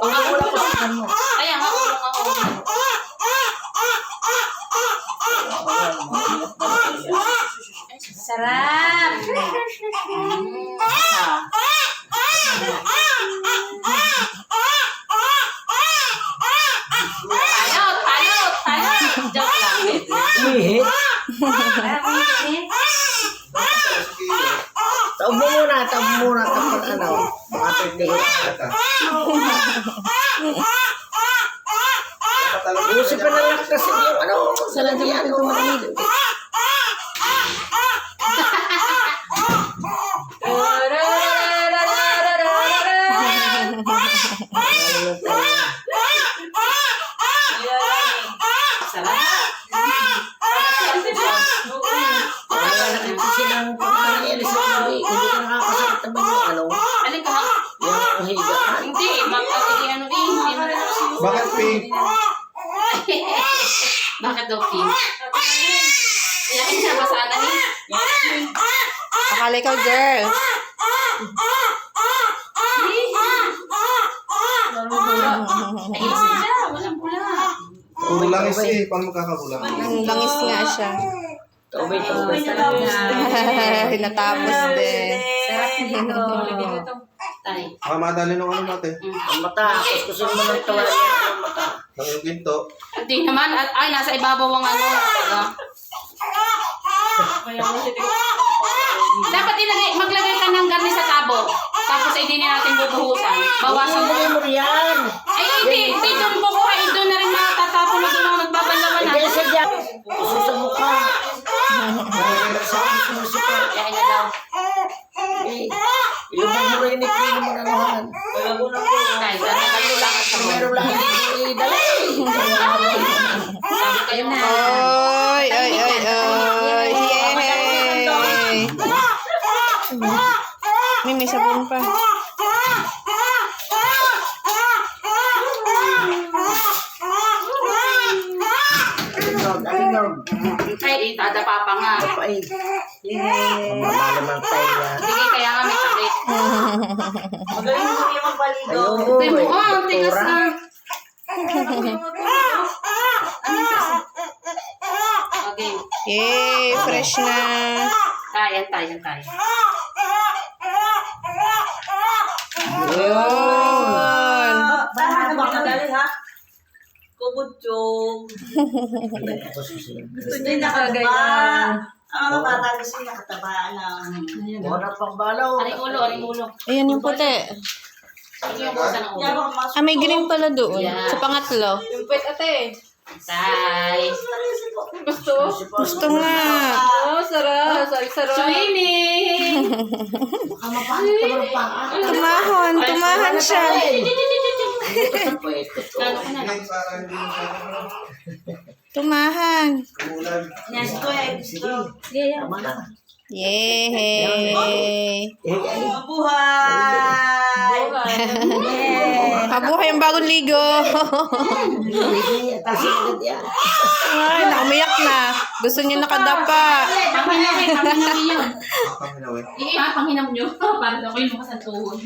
Wala pa sa ano. Ayan, makulong ako. Sarap! Tayo! Joke lang. Ihit. Taob mo muna. Tapos ano. Mga 30 Busi pa na lang kasi yung ano. Sala din natin tumakamil. Bakit pink? Bakit daw pink? Yakin siya ba sana eh? Akala ikaw, girl. Ay, isa siya. Walang pula. Bulangis eh. Paano magkakabulang? Langis nga siya. Taobay. Natapos din. Sarap nito. Tay. Madali nung ano mate. Ang mata. Kuskusin mo ng tawa niya ang mata. Ang ginto. Hindi naman. Ay, nasa ibabaw ang ano. Dapat maglagay ka ng garni sa tabo. Tapos ay din natin bubuhusan. Bawasan mo. Ano mo yan? Ay, hindi. Hindi doon bubuhay. Doon na rin matatapon na doon ang nagbabalawan na. Hindi sa dyan. Kuskusin sa mukha. Yakin na daw. Ilubog mo rin iklino mo na naman. Tay, kayo lang at sabon. Meron lang dali. Sabi kayo na. Oy. Yay! May sabon pa. Alinog. Ay, itadapa pa nga. Pait. Malaman tayo yan. Sige, kaya nga may sakit. Magaling mo yung magpaligo. Ayoko. Tay mo, ang tigas na. Okay. Yay! Fresh na. Kaya. Yun. Tahan na magaling ha? Kubutsong. Gusto niya nakataba. Ang mga bata gusto niya nakataba lang. Wala pang balaw. Aring ulo. Ayan yung puti. Sige yung busa ng ulo. Yan ang mas... May green pala doon. Yeah. Sa pangatlo. Yung pwet ate. Tay. Gusto nga. Oh, sarap. Swimming! Baka mapangit naman ang paa. Tumahan siya. Lalo ka na lang. Tumahan. Ulan. Yan, square. Tama na. Yay! Mabuhay! Mabuhay ang bagong ligo. Hindi, tasin agad yan. Ay, naumiyak na. Gusto niya nakadapa. Panghinam yun. Panghinawin. Panghinam nyo. Para ako yung lukas ang tuhod.